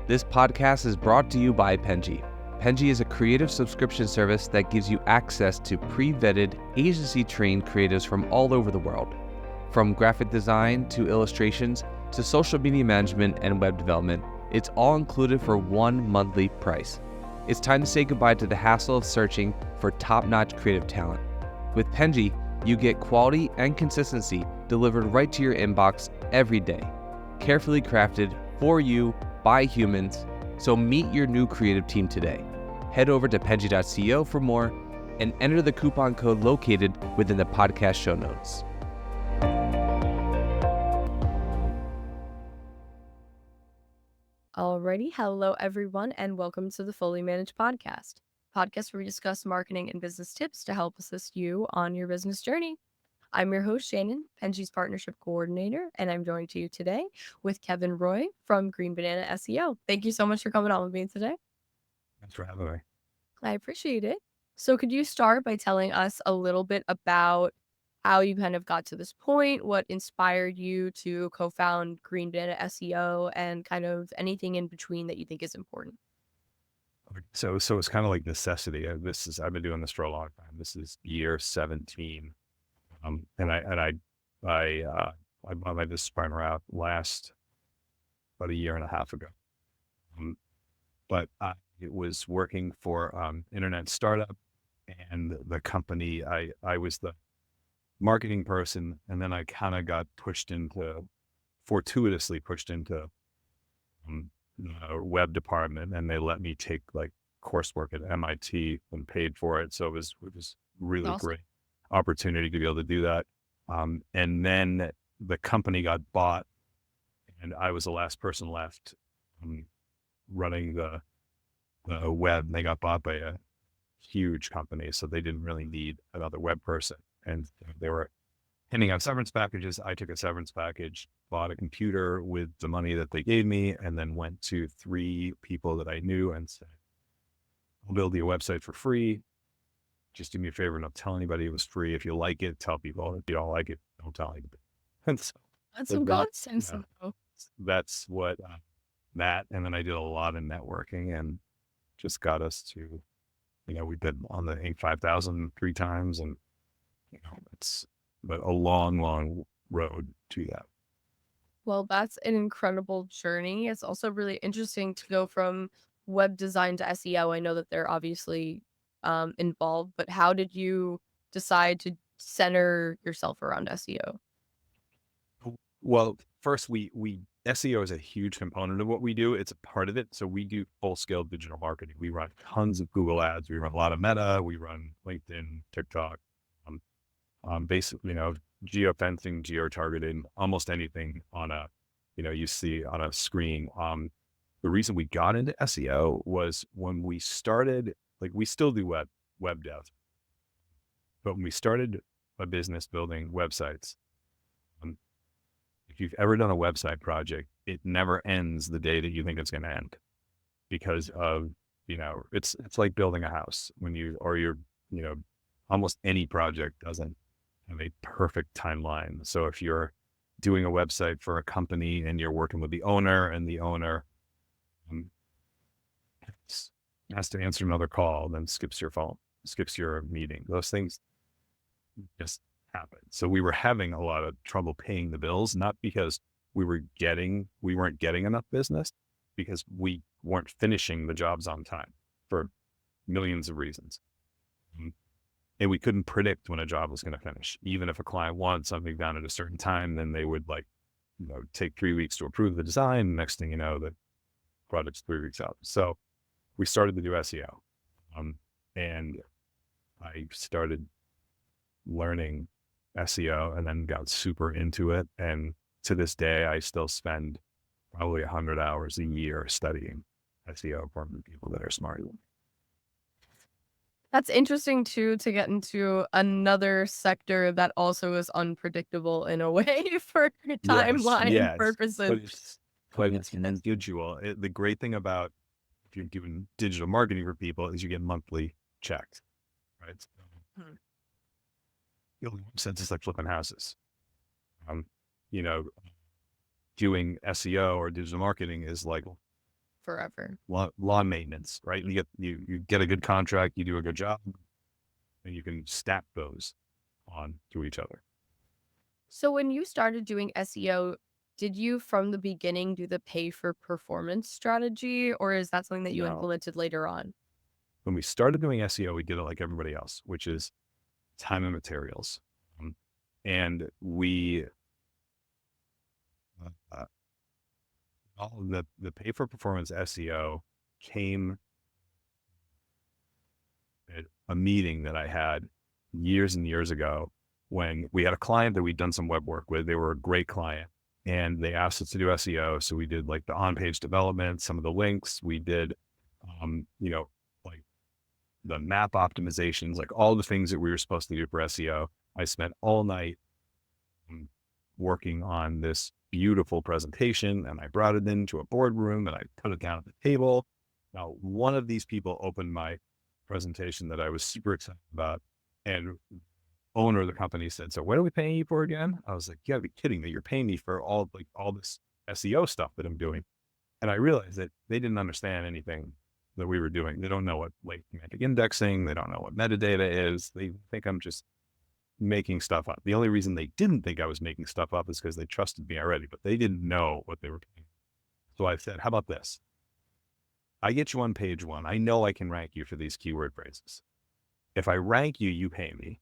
This podcast is brought to you by Penji. Penji is a creative subscription service that gives you access to pre-vetted, agency-trained creatives from all over the world. From graphic design to illustrations to social media management and web development, it's all included for one monthly price. It's time to say goodbye to the hassle of searching for top-notch creative talent. With Penji, you get quality and consistency delivered right to your inbox every day, carefully crafted for you by humans. So meet your new creative team today. Head over to penji.co for more and enter the coupon code located within the podcast show notes. Alrighty, hello everyone, and welcome to the Fully Managed Podcast where we discuss marketing and business tips to help assist you on your business journey. I'm your host, Shannon, Penji's partnership coordinator, and I'm joined to you today with Kevin Roy from Green Banana SEO. Thank you so much for coming on with me today. Thanks for having me. I appreciate it. So could you start by telling us a little bit about how you kind of got to this point, what inspired you to co-found Green Banana SEO, and kind of anything in between that you think is important? So it's kind of like necessity. I've been doing this for a long time. This is year 17. And I bought my business partner out about a year and a half ago. But it was working for internet startup, and the company, I was the marketing person, and then I kind of got fortuitously pushed into the web department, and they let me take like coursework at MIT and paid for it. So it was really Awesome. great opportunity to be able to do that. And then the company got bought, and I was the last person left running the web. And they got bought by a huge company, so they didn't really need another web person. And they were handing out severance packages. I took a severance package, bought a computer with the money that they gave me, and then went to 3 people that I knew and said, I'll build you a website for free. Just do me a favor and don't tell anybody it was free. If you like it, tell people. If you don't like it, don't tell anybody. And so That's some God sense, though. that's what that. And then I did a lot of networking and just got us to, we've been on the Inc. 5000 3 times, and it's but a long, long road to that. Well, that's an incredible journey. It's also really interesting to go from web design to SEO. I know that they're obviously involved, but how did you decide to center yourself around SEO? Well, first we SEO is a huge component of what we do. It's a part of it. So we do full scale digital marketing. We run tons of Google ads. We run a lot of Meta. We run LinkedIn, TikTok, basically, geofencing, geo-targeting, almost anything on you see on a screen. The reason we got into SEO was when we started, we still do web dev, but when we started a business building websites, if you've ever done a website project, it never ends the day that you think it's going to end, because of, it's like building a house almost any project doesn't have a perfect timeline. So if you're doing a website for a company and you're working with the owner, and the owner has to answer another call, then skips your meeting, those things just happen. So we were having a lot of trouble paying the bills, not because we weren't getting enough business, because we weren't finishing the jobs on time for millions of reasons. And we couldn't predict when a job was going to finish. Even if a client wanted something done at a certain time, then they would take 3 weeks to approve the design. Next thing you know, the project's 3 weeks out. So we started to do SEO. And I started learning SEO and then got super into it. And to this day, I still spend probably 100 hours a year studying SEO for people that are smarter than me. That's interesting too, to get into another sector that also is unpredictable in a way for timeline purposes. But it's individual. The great thing about if you're doing digital marketing for people is you get monthly checks, right? So, building websites is like flipping houses. Doing SEO or digital marketing is like forever. lawn maintenance, right? You get a good contract, you do a good job, and you can stack those on to each other. So when you started doing SEO, did you from the beginning do the pay for performance strategy, or is that something that you No. implemented later on? When we started doing SEO, we did it like everybody else, which is time and materials. And we, uh, all the pay for performance SEO came at a meeting that I had years and years ago when we had a client that we'd done some web work with. They were a great client and they asked us to do SEO. So we did like the on-page development, some of the links. We did, like the map optimizations, like all the things that we were supposed to do for SEO. I spent all night working on this beautiful presentation and I brought it into a boardroom and I put it down at the table. Now, one of these people opened my presentation that I was super excited about, and owner of the company said, "So what are we paying you for again?" I was like, "You gotta be kidding me. You're paying me for all this SEO stuff that I'm doing." And I realized that they didn't understand anything that we were doing. They don't know what late semantic indexing. They don't know what metadata is. They think I'm just making stuff up. The only reason they didn't think I was making stuff up is because they trusted me already, but they didn't know what they were paying. So I said, "How about this? I get you on page one. I know I can rank you for these keyword phrases. If I rank you, you pay me.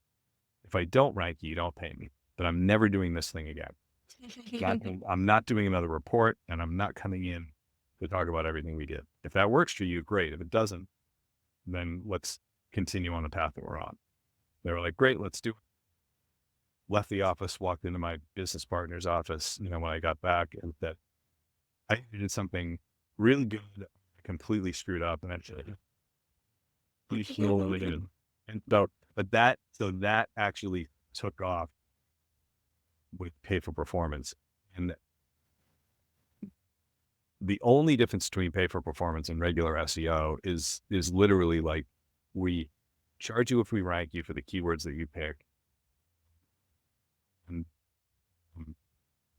If I don't rank you, you don't pay me. But I'm never doing this thing again. I'm not doing another report, and I'm not coming in to talk about everything we did. If that works for you, great. If it doesn't, then let's continue on the path that we're on." They were like, "Great, let's do it." Left the office, walked into my business partner's office, when I got back, and that I did something really good, completely screwed up, and actually, really good. And so that actually took off with pay for performance. And the only difference between pay for performance and regular SEO is literally like, we charge you if we rank you for the keywords that you pick. And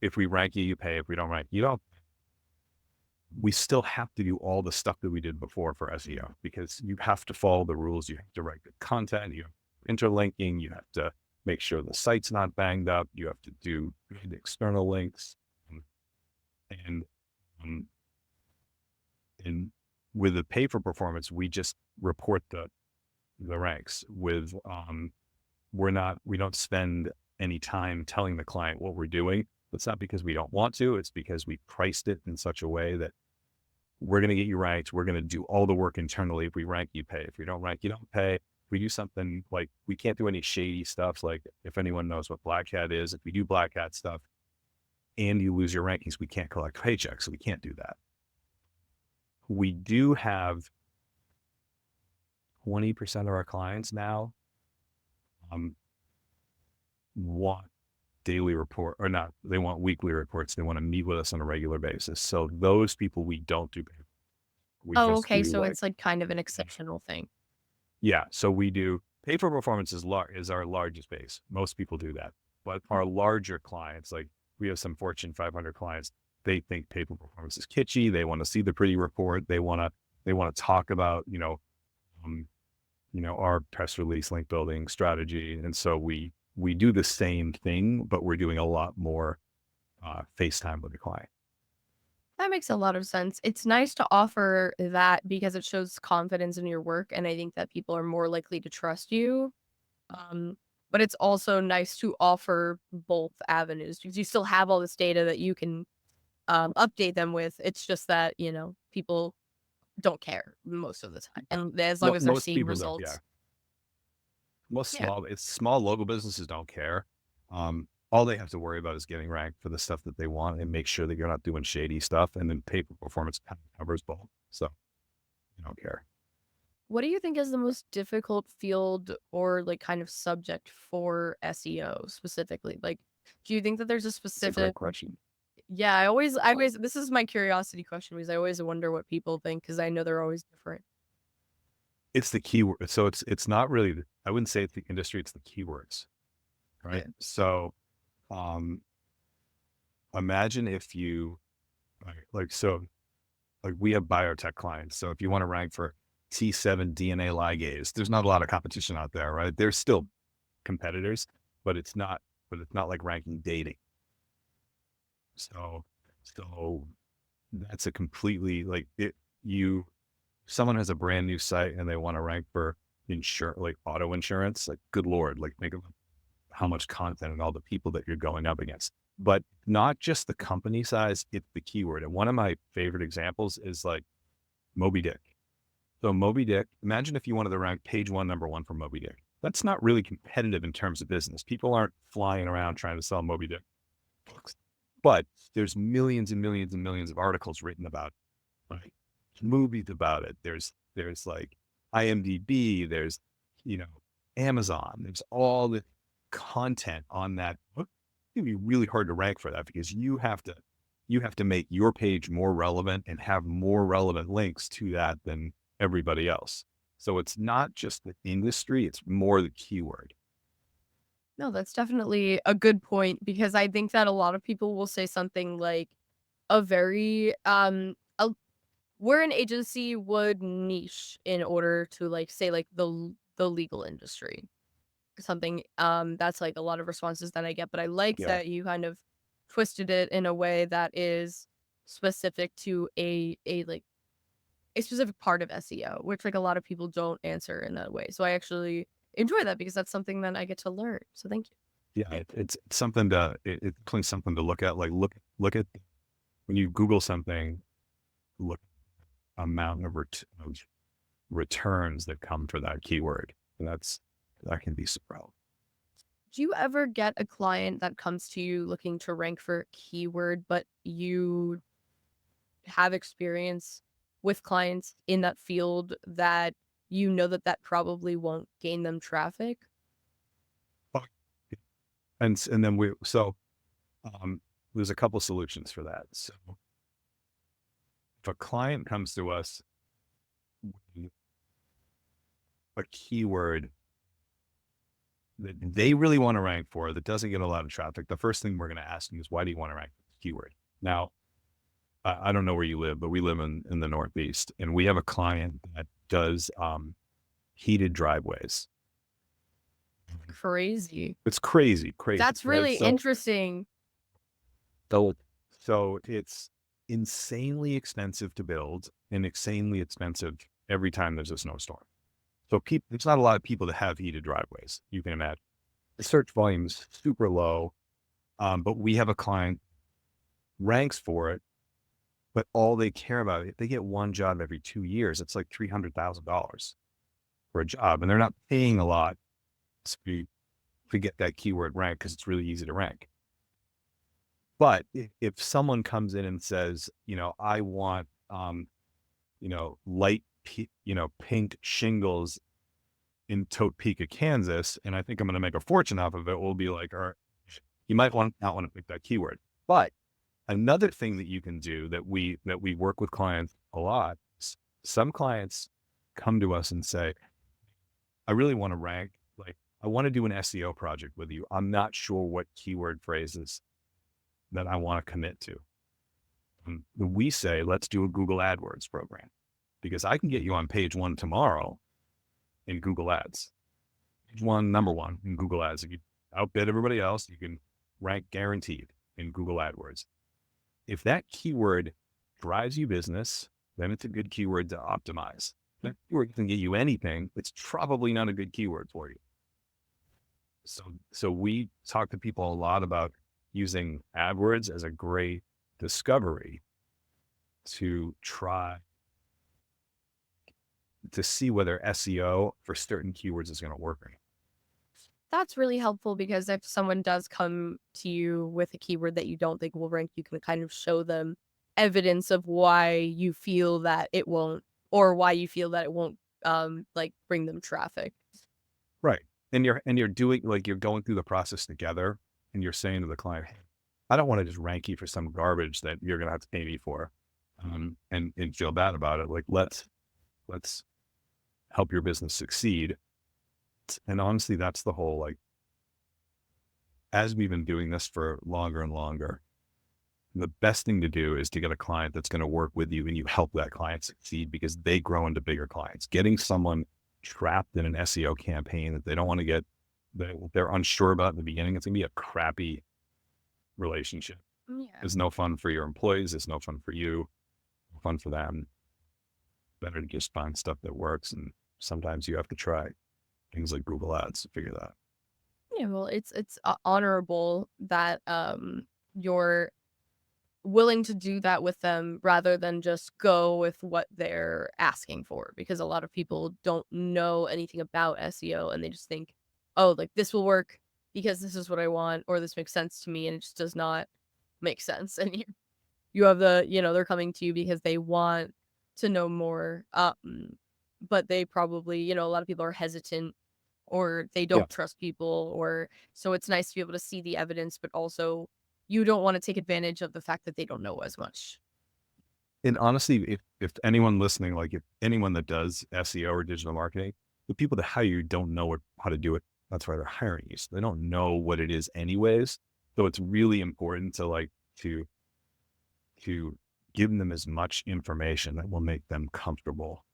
if we rank you, you pay. If we don't rank you, don't. We still have to do all the stuff that we did before for SEO because you have to follow the rules. You have to write the content, you have interlinking, you have to make sure the site's not banged up, you have to do good external links. And with the pay for performance, we just report the ranks with, we don't spend any time telling the client what we're doing. It's not because we don't want to, it's because we priced it in such a way that we're going to get you ranked. We're going to do all the work internally. If we rank, you pay. If we don't rank, you don't pay. If we do something like, we can't do any shady stuff. Like if anyone knows what Black Hat is, if we do Black Hat stuff and you lose your rankings, we can't collect paychecks. So we can't do that. We do have 20% of our clients now want daily report or not. They want weekly reports. They want to meet with us on a regular basis. So those people we don't do. Okay. So it's like kind of an exceptional thing. Yeah. So we do pay for performance is our largest base. Most people do that, but our larger clients, like we have some Fortune 500 clients, they think pay for performance is kitschy. They want to see the pretty report. They want to talk about, our press release link building strategy. And so we do the same thing, but we're doing a lot more FaceTime with the client. That makes a lot of sense. It's nice to offer that because it shows confidence in your work, and I think that people are more likely to trust you. But it's also nice to offer both avenues because you still have all this data that you can update them with. It's just that, people don't care most of the time. And as long as they're Most seeing people don't, yeah. results. Most Yeah. small local businesses don't care. All they have to worry about is getting ranked for the stuff that they want and make sure that you're not doing shady stuff. And then pay for performance kind of covers both. So you don't care. What do you think is the most difficult field or like kind of subject for SEO specifically? Like, do you think that there's a It's a great specific question. Yeah, I always this is my curiosity question because I always wonder what people think because I know they're always different. It's the keyword. So it's not really, I wouldn't say it's the industry, it's the keywords, right? Yeah. So imagine if you, so like we have biotech clients. So if you want to rank for T7 DNA ligase, there's not a lot of competition out there, right? There's still competitors, but it's not like ranking dating. So that's a completely someone has a brand new site and they want to rank for like auto insurance, like good Lord, like think of how much content and all the people that you're going up against, but not just the company size, it's the keyword. And one of my favorite examples is like Moby Dick. So Moby Dick, imagine if you wanted to rank page 1, number 1 for Moby Dick. That's not really competitive in terms of business. People aren't flying around trying to sell Moby Dick books, but there's millions and millions and millions of articles written about it, right? Movies about it. There's like IMDb, there's, Amazon, there's all the content on that book. It's gonna be really hard to rank for that because you have to make your page more relevant and have more relevant links to that than everybody else. So it's not just the industry, it's more the keyword. No, that's definitely a good point because I think that a lot of people will say something like a very where an agency would niche in order to like say like the legal industry. Something that's like a lot of responses that I get, but I like Yeah. that you kind of twisted it in a way that is specific to a like a specific part of SEO, which like a lot of people don't answer in that way. So I actually enjoy that because that's something that I get to learn. So thank you. Yeah. It's something it's definitely something to look at. Like look at when you Google something, look at amount of returns that come for that keyword. And that can be surprising. Do you ever get a client that comes to you looking to rank for a keyword, but you have experience with clients in that field that you know that that probably won't gain them traffic? And then there's a couple solutions for that. So if a client comes to us with a keyword that they really want to rank for that doesn't get a lot of traffic, the first thing we're going to ask them is, why do you want to rank for this keyword? Now, I don't know where you live, but we live in the Northeast, and we have a client that does heated driveways. Crazy. It's crazy. That's right? really interesting. So it's insanely expensive to build and insanely expensive every time there's a snowstorm. So there's not a lot of people that have heated driveways. You can imagine the search volume is super low, but we have a client ranks for it, but all they care about, if they get one job every 2 years, it's like $300,000 for a job, and they're not paying a lot to get that keyword ranked because it's really easy to rank. But if someone comes in and says, I want, light, pink shingles in Topeka, Kansas, and I think I'm going to make a fortune off of it, we'll be like, all right, you might not want to pick that keyword. But another thing that you can do that we work with clients a lot, some clients come to us and say, I really want to rank, like, I want to do an SEO project with you. I'm not sure what keyword phrases that I want to commit to. And we say, let's do a Google AdWords program, because I can get you on page 1 tomorrow in Google Ads. Page 1, number 1 in Google Ads. If you outbid everybody else, you can rank guaranteed in Google AdWords. If that keyword drives you business, then it's a good keyword to optimize. If that keyword can get you anything, it's probably not a good keyword for you. So we talk to people a lot about using AdWords as a great discovery to try to see whether SEO for certain keywords is going to work. That's really helpful because if someone does come to you with a keyword that you don't think will rank, you can kind of show them evidence of why you feel that it won't, or why you feel that it won't like bring them traffic. Right. And you're doing, like, you're going through the process together, and you're saying to the client, hey, I don't want to just rank you for some garbage that you're going to have to pay me for, and feel bad about it. Like, let's help your business succeed. And honestly, that's the whole, like, as we've been doing this for longer and longer, the best thing to do is to get a client that's going to work with you and you help that client succeed because they grow into bigger clients. Getting someone trapped in an SEO campaign that they don't want to get, they're unsure about in the beginning, it's going to be a crappy relationship. Yeah. It's no fun for your employees. It's no fun for you, no fun for them. Better to just find stuff that works. And sometimes you have to try things like Google Ads to figure that out. Yeah, well, it's honorable that you're willing to do that with them rather than just go with what they're asking for, because a lot of people don't know anything about SEO and they just think, oh, like this will work because this is what I want, or this makes sense to me, and it just does not make sense. And you have they're coming to you because they want to know more, but they probably, a lot of people are hesitant or they Yeah. don't trust people, or so it's nice to be able to see the evidence, but also you don't want to take advantage of the fact that they don't know as much. And honestly, if anyone listening, like if anyone that does SEO or digital marketing, the people that hire you don't know how to do it. That's why they're hiring you. So they don't know what it is anyways. So it's really important to give them as much information that will make them comfortable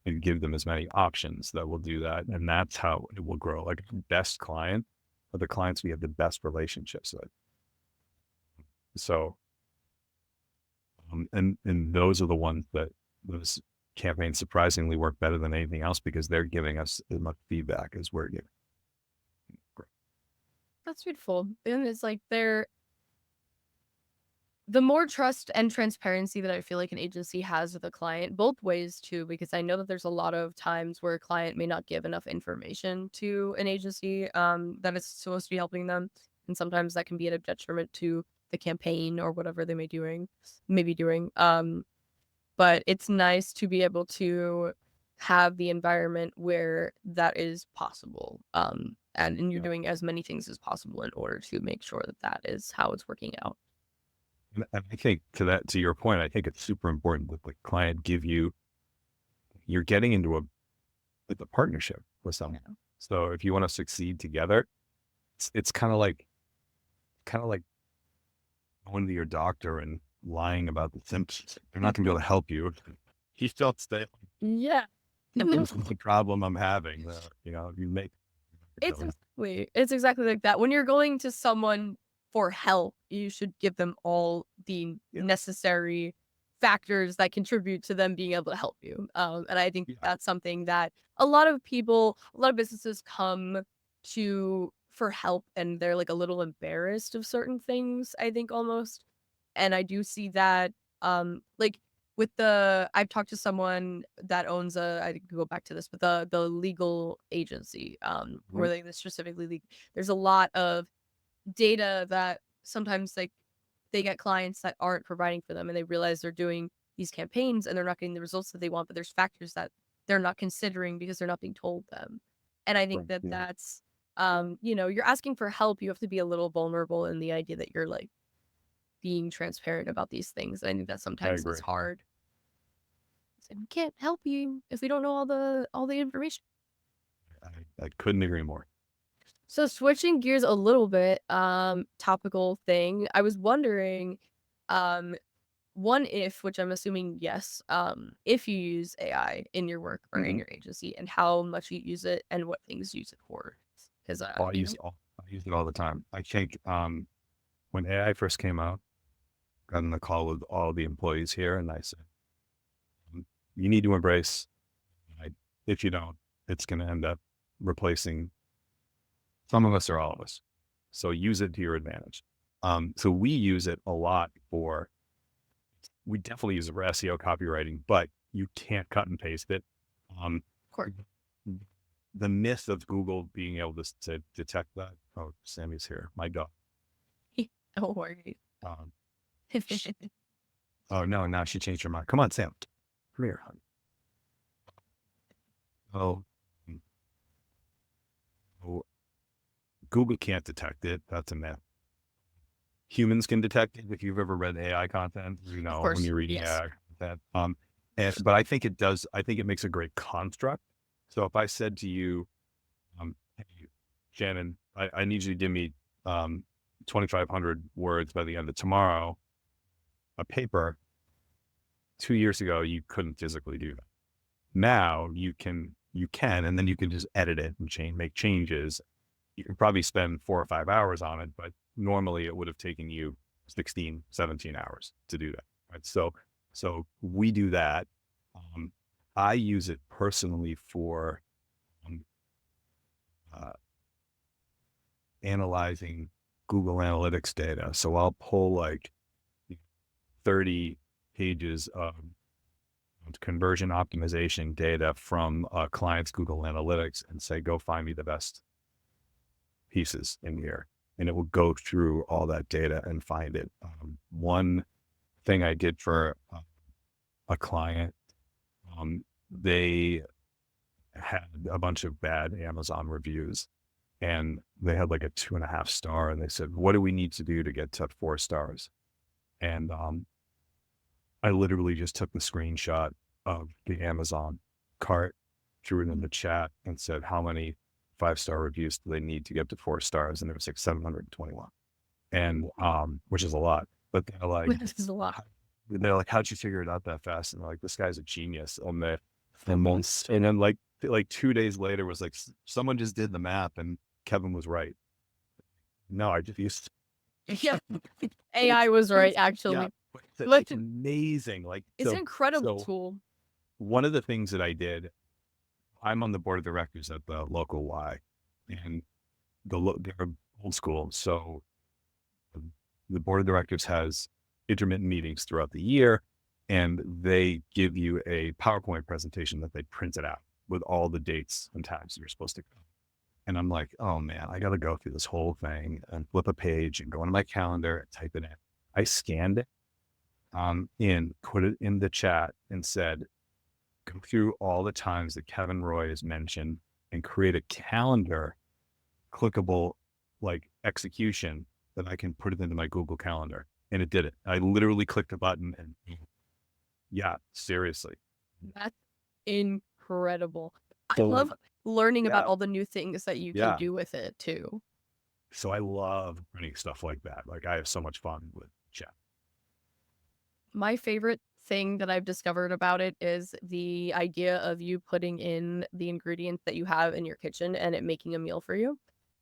and give them as many options that will do that. And that's how it will grow. Like the best client are the clients we have the best relationships with. So, and those are the ones that those campaigns surprisingly work better than anything else because they're giving us as much feedback as we're giving. That's beautiful. And it's like the more trust and transparency that I feel like an agency has with a client, both ways too, because I know that there's a lot of times where a client may not give enough information to an agency that is supposed to be helping them. And sometimes that can be at a detriment to the campaign or whatever they may be doing. But it's nice to be able to have the environment where that is possible. And you're doing as many things as possible in order to make sure that that is how it's working out. And I think to your point, I think it's super important that the client you're getting into a partnership with someone. Yeah. So if you want to succeed together, it's kind of like going to your doctor and lying about the symptoms. They're not going to be able to help you. You don't stay. Yeah. This is the problem I'm having. You make It's exactly like that. When you're going to someone for help, you should give them all the necessary factors that contribute to them being able to help you. And I think that's something that a lot of businesses come to for help, and they're like a little embarrassed of certain things, I think almost. And I do see that, like with I've talked to someone that owns I could go back to this, but the legal agency, where they specifically there's a lot of data that sometimes like they get clients that aren't providing for them, and they realize they're doing these campaigns and they're not getting the results that they want, but there's factors that they're not considering because they're not being told them. And I think that's, you're asking for help. You have to be a little vulnerable in the idea that you're like being transparent about these things. I think that sometimes it's hard. So we can't help you if we don't know all the information. I couldn't agree more. So switching gears a little bit, topical thing. I was wondering, one, if, which I'm assuming yes, if you use AI in your work or in your agency, and how much you use it and what things you use it for. Because I use it all the time. I think when AI first came out, got on the call with all the employees here, and I said, you need to embrace. If you don't, it's going to end up replacing some of us or all of us. So use it to your advantage. So we use it a lot we definitely use it for SEO copywriting, but you can't cut and paste it. of course. The myth of Google being able to detect that. Oh, Sammy's here. My dog. Don't worry. Oh no, now she changed her mind. Come on, Sam. Come here, honey. Oh, Google can't detect it. That's a myth. Humans can detect it. If you've ever read AI content, when you're reading AI content. But I think it does. I think it makes a great construct. So if I said to you, hey, Shannon, I need you to give me 2,500 words by the end of tomorrow, a paper 2 years ago, you couldn't physically do that. Now you can, and then you can just edit it and make changes. You can probably spend 4 or 5 hours on it, but normally it would have taken you 16, 17 hours to do that. Right. So we do that. I use it personally for analyzing Google Analytics data. So I'll pull like 30 pages of conversion optimization data from a client's Google Analytics and say, go find me the best pieces in here. And it will go through all that data and find it. One thing I did for a client, they had a bunch of bad Amazon reviews and they had like a 2.5 star. And they said, what do we need to do to get to 4 stars? And I literally just took the screenshot of the Amazon cart, threw it in the chat and said, how many 5-star reviews do they need to get to 4 stars? And there was like 721. And, which is a lot, but they're like, This is a lot. they're like, how'd you figure it out that fast? And they're like, this guy's a genius on the months. And then like 2 days later was like, someone just did the math and Kevin was right. No, I just used Yeah. AI was right, actually. yeah, it's Look, amazing. Like, it's so an incredible so tool. one of the things that I did, I'm on the board of directors at the local Y, and they're old school. So the board of directors has intermittent meetings throughout the year, and they give you a PowerPoint presentation that they printed out with all the dates and times you're supposed to go. And I'm like, oh man, I got to go through this whole thing and flip a page and go into my calendar and type it in. I scanned it put it in the chat and said, go through all the times that Kevin Roy is mentioned and create a calendar clickable like execution that I can put it into my Google Calendar. And it did it. I literally clicked a button and yeah, seriously. That's incredible. I So, love learning about yeah. all the new things that you Yeah. can do with it too. So I love running stuff like that. Like I have so much fun with chat. My favorite thing that I've discovered about it is the idea of you putting in the ingredients that you have in your kitchen and it making a meal for you,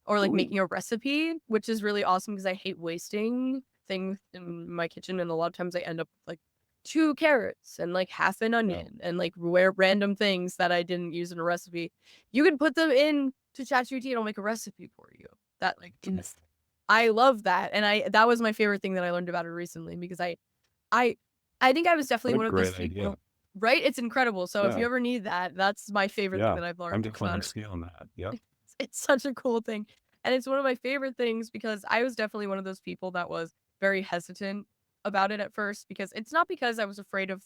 or like Ooh. making a recipe, which is really awesome because I hate wasting things in my kitchen. And a lot of times I end up with like 2 carrots and like half an onion and like random things that I didn't use in a recipe. You can put them in to ChatGPT and it'll make a recipe for you. That like I love that. And that was my favorite thing that I learned about it recently because I think I was definitely one of those people, right? It's incredible. So if you ever need that, that's my favorite thing that I've learned. I'm definitely scaling that. Yeah. It's such a cool thing. And it's one of my favorite things because I was definitely one of those people that was very hesitant about it at first because it's not because I was afraid of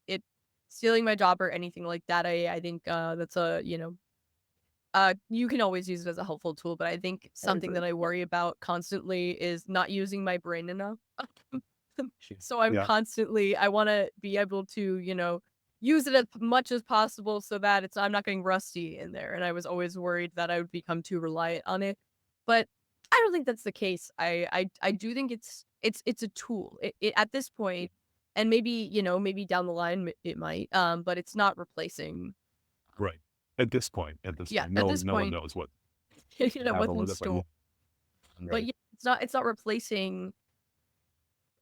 it stealing my job or anything like that. I think that's you can always use it as a helpful tool, but I think something that I worry about constantly is not using my brain enough. So I'm constantly, I want to be able to, use it as much as possible so that I'm not getting rusty in there. And I was always worried that I would become too reliant on it, but I don't think that's the case. I do think it's a tool at this point, and maybe, maybe down the line it might, but it's not replacing. Right. At this point, no one knows what, what's in store. Right. But yeah, it's not replacing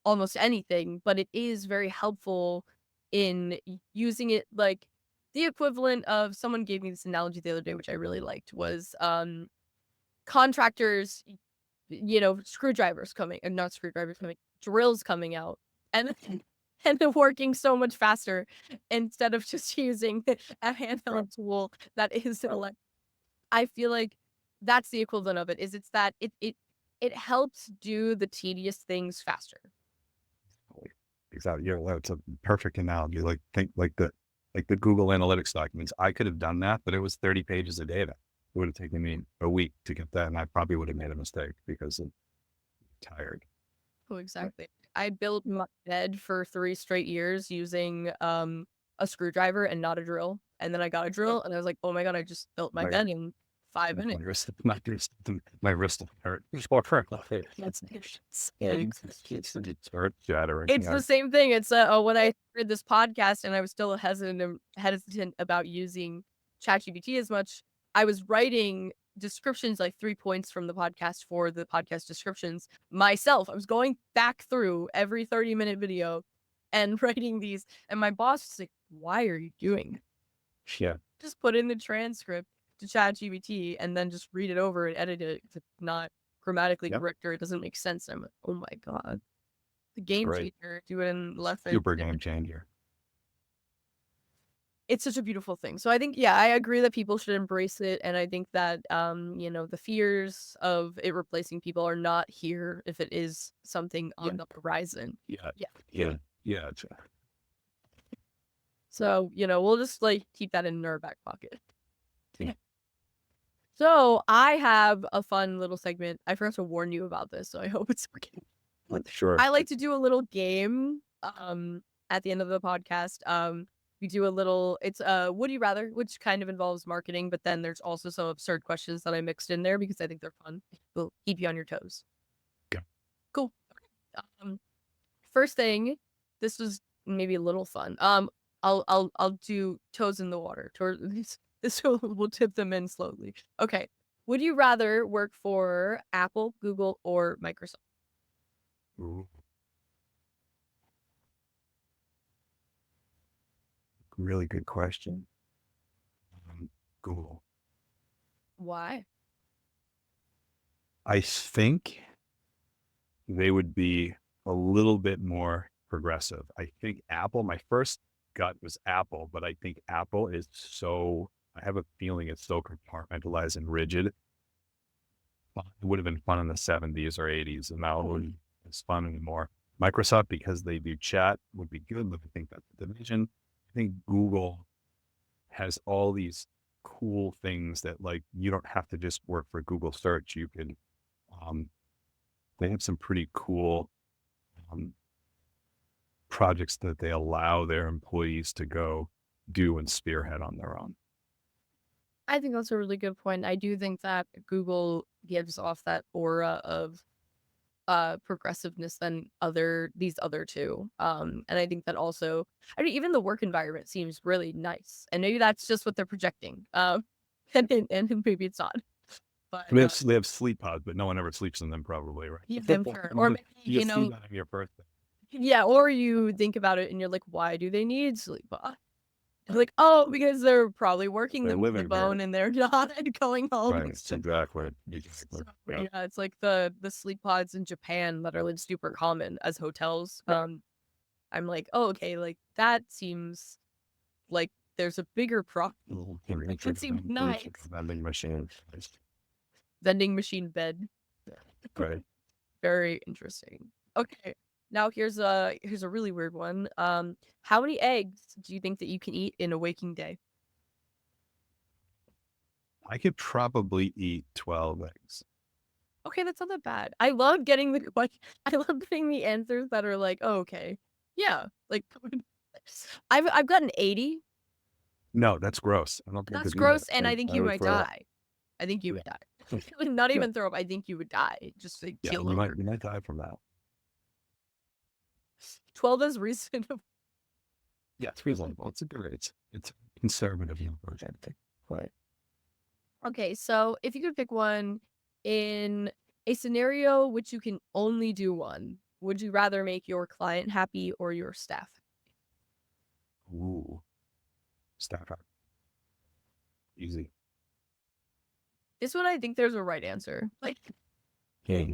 almost anything, but it is very helpful in using it. Like the equivalent of, someone gave me this analogy the other day, which I really liked, was contractors, drills coming out, and and they're working so much faster instead of just using a handheld tool that is electric. I feel like that's the equivalent of it. It's that it helps do the tedious things faster. Exactly. Yeah, well, it's a perfect analogy. Like think like the Google Analytics documents. I could have done that, but it was 30 pages of data. It would have taken me a week to get that, and I probably would have made a mistake because I'm tired. Oh, exactly. I built my bed for 3 straight years using a screwdriver and not a drill. And then I got a drill and I was like, oh my God, I just built my bed in 5 minutes. My wrist hurt. That's It's hurt, shattering. It's the same thing. It's when I heard this podcast and I was still hesitant about using ChatGPT as much, I was writing descriptions, like 3 points from the podcast for the podcast descriptions myself. I was going back through every 30-minute video and writing these, and my boss was like, "Why are you doing it? Yeah. Just put in the transcript to ChatGPT and then just read it over and edit it if it's not grammatically Yep. correct or it doesn't make sense." I'm like, "Oh my God. The game Right. changer, do it in less than Super game changer. It's such a beautiful thing. So I think, yeah, I agree that people should embrace it. And I think that, the fears of it replacing people are not here if it is something on the horizon. Yeah. Yeah. Yeah. Yeah. So, we'll just like keep that in our back pocket. Yeah. So I have a fun little segment. I forgot to warn you about this, so I hope it's okay. Sure. I like to do a little game at the end of the podcast. We do a little, it's would you rather, which kind of involves marketing, but then there's also some absurd questions that I mixed in there because I think they're fun. Will keep you on your toes. Okay. Cool. First thing, this was maybe a little fun. I'll do toes in the water. This will tip them in slowly. Okay. Would you rather work for Apple, Google, or Microsoft? Ooh. Really good question. Google. Why? I think they would be a little bit more progressive. I think Apple, my first gut was Apple, but I think Apple is I have a feeling it's so compartmentalized and rigid. It would have been fun in the 70s or 80s, and now it wouldn't be as fun anymore. Microsoft, because they do chat, would be good, but I think that's the division. I think Google has all these cool things that, like, you don't have to just work for Google search. You can, they have some pretty cool projects that they allow their employees to go do and spearhead on their own. I think that's a really good point. I do think that Google gives off that aura of progressiveness than these other two. And I think that also, I mean, even the work environment seems really nice. And maybe that's just what they're projecting. And maybe it's not. But They have sleep pods, but no one ever sleeps in them, probably, right? yeah, I'm sure. Or maybe, you see that on your birthday. yeah, or you think about it and you're like, why do they need sleep pods? Like, oh, because they're probably working They're the living bone there. and they're not going home. Right, It's just- exactly. So, yeah, it's like the sleep pods in Japan that are like super common as hotels. I'm like, oh, okay, like that seems like there's a bigger problem. It seems nice. Vending machine. Vending machine bed. Right. Very interesting. Okay. Now here's a really weird one. How many eggs do you think that you can eat in a waking day? I could probably eat 12 eggs. Okay, that's not that bad. I love getting I love getting the answers that are like, oh, okay, yeah, like I've gotten 80. No, that's gross. I don't think I That's could do gross, that. and I think you would might throw up. die. I think you would die. Not even throw up. I think you would die. Just like Yeah, keel you over. might die from that. 12 is reasonable. Yeah, it's reasonable. It's a good age. It's conservative number, I think. Right. Okay, so if you could pick one in a scenario which you can only do one, would you rather make your client happy or your staff? Ooh. Staff out. Easy. This one, I think there's a right answer. Like, Yeah.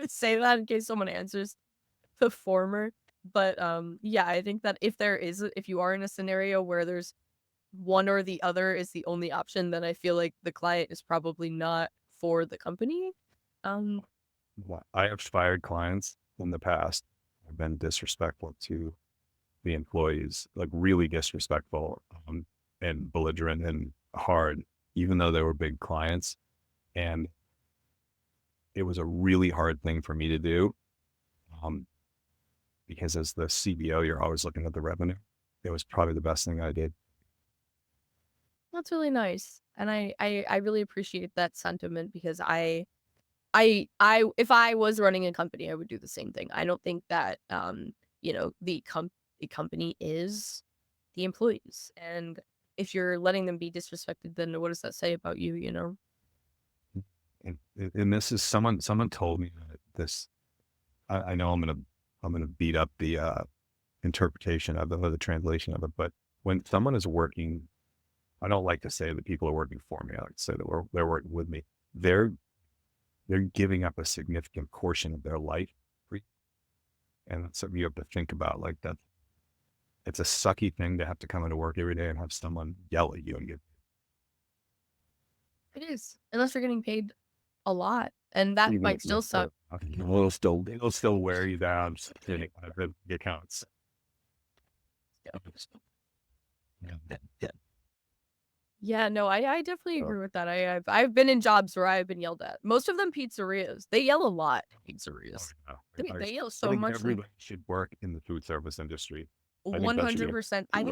say that in case someone answers the former. But yeah, I think that if you are in a scenario where there's one or the other is the only option, then I feel like the client is probably not for the company. I have fired clients in the past. I've been disrespectful to the employees, like really disrespectful, and belligerent and hard, even though they were big clients. And it was a really hard thing for me to do. Because as the CBO, you're always looking at the revenue. It was probably the best thing I did. that's really nice. And I really appreciate that sentiment because if I was running a company, I would do the same thing. I don't think that, the company is the employees. And if you're letting them be disrespected, then what does that say about you, you know? And this is someone told me that this, I know I'm gonna beat up the interpretation of it or the translation of it, but when someone is working, I don't like to say that people are working for me. I like to say that they're working with me. They're giving up a significant portion of their life for you. And that's something you have to think about. Like that, it's a sucky thing to have to come into work every day and have someone yell at you and get. It is, unless you're getting paid a lot, and that might still suck. It'll still wear you down. It counts. Yeah, no, I definitely agree with that. I've been in jobs where I've been yelled at. Most of them pizzerias. They yell a lot. Pizzerias. They yell I so think much. everybody should work in the food service industry. 100%. I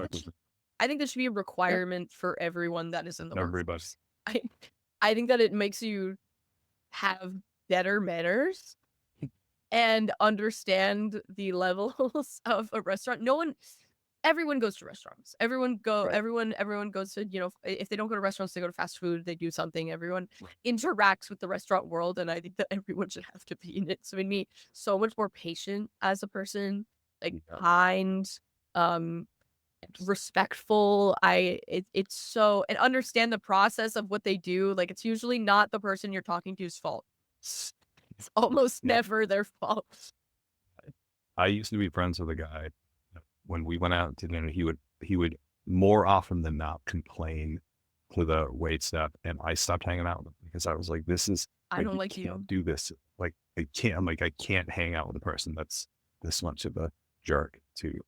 think that should be a requirement for everyone that is in the workforce. I think that it makes you have better manners and understand the levels of a restaurant. Everyone goes to restaurants. Everyone goes to, if they don't go to restaurants, they go to fast food, they do something. Everyone interacts with the restaurant world, and I think that everyone should have to be in it. So it made me so much more patient as a person, like kind, respectful. It's so, and understand the process of what they do. Like, it's usually not the person you're talking to's fault. It's almost never their fault. I used to be friends with a guy. When we went out to dinner, he would more often than not complain to the wait staff, and I stopped hanging out with him because I was like, "This is I don't like can't you. do this. Like I can't. I'm like I can't hang out with a person that's this much of a jerk to you."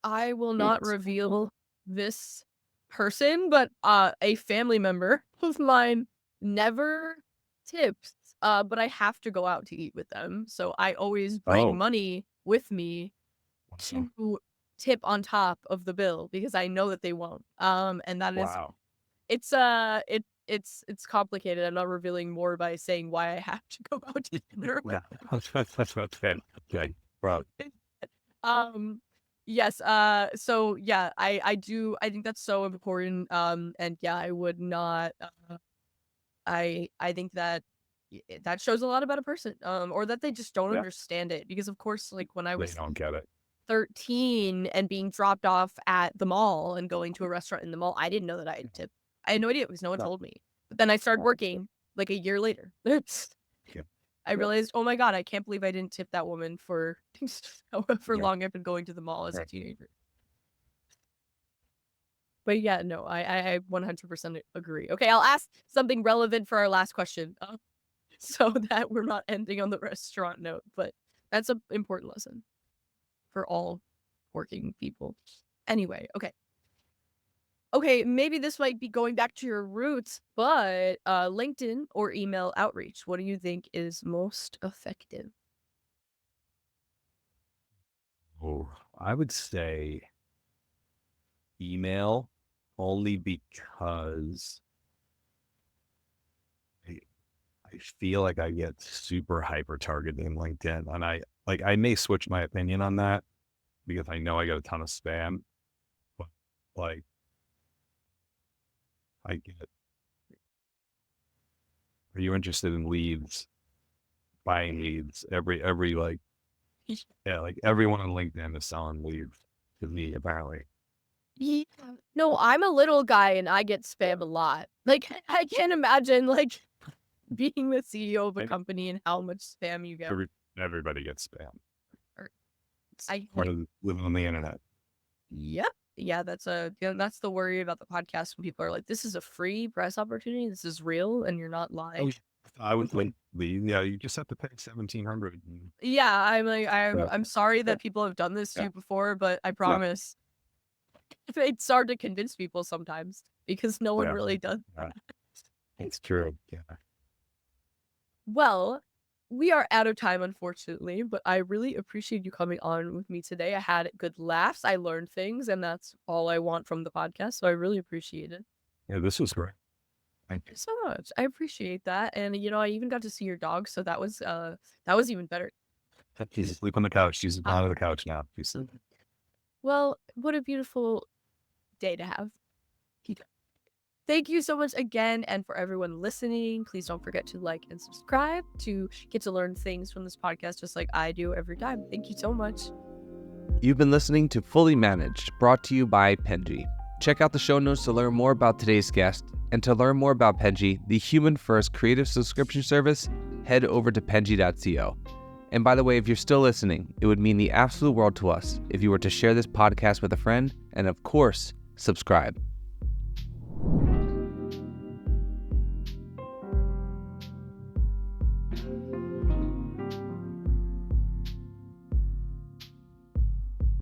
I will not reveal this person, but a family member of mine never tips. But I have to go out to eat with them, so I always bring money with me to tip on top of the bill because I know that they won't. And that is it's complicated. I'm not revealing more by saying why I have to go out to dinner. That's okay. Bro. Yes, so yeah, I think that's so important. And yeah, I would not I think that that shows a lot about a person, or that they just don't understand it because of course, like when I They was don't get it. 13 and being dropped off at the mall and going to a restaurant in the mall, I didn't know that I had tipped. I had no idea because no one told me. But then I started working like a year later. I realized, oh my God, I can't believe I didn't tip that woman for however long I've been going to the mall as a teenager. But yeah, no, I 100% agree. Okay, I'll ask something relevant for our last question, so that we're not ending on the restaurant note. But that's an important lesson for all working people. Anyway, okay. Okay, maybe this might be going back to your roots, but LinkedIn or email outreach, what do you think is most effective? Oh, I would say email only because I feel like I get super hyper targeted in LinkedIn, and I may switch my opinion on that because I know I get a ton of spam, but like I get, are you interested in leads, buying leads? Every like, like everyone on LinkedIn is selling leads to me apparently. Yeah. No, I'm a little guy and I get spam a lot. Like, I can't imagine like being the CEO of a company and how much spam you get. Everybody gets spam. Part of living on the internet. Yep. Yeah, that's the worry about the podcast when people are like, "This is a free press opportunity. This is real, and you're not lying." I would like you just have to pay $1,700. Yeah, I'm like, I'm sorry that people have done this to you before, but I promise it's hard to convince people sometimes because no one really does. It's true. Yeah. Well, we are out of time, unfortunately, but I really appreciate you coming on with me today. I had good laughs, I learned things, and that's all I want from the podcast. So I really appreciate it. Yeah, this was great. Thank Thank you. you so much. I appreciate that. And I even got to see your dog, so that was even better. He's asleep on the couch. She's Ah, on the couch now. well, what a beautiful day to have. Thank you so much again. And for everyone listening, please don't forget to like and subscribe to get to learn things from this podcast just like I do every time. Thank you so much. You've been listening to Fully Managed, brought to you by Penji. Check out the show notes to learn more about today's guest, and to learn more about Penji, the human-first creative subscription service, head over to penji.co. And by the way, if you're still listening, it would mean the absolute world to us if you were to share this podcast with a friend, and of course, subscribe.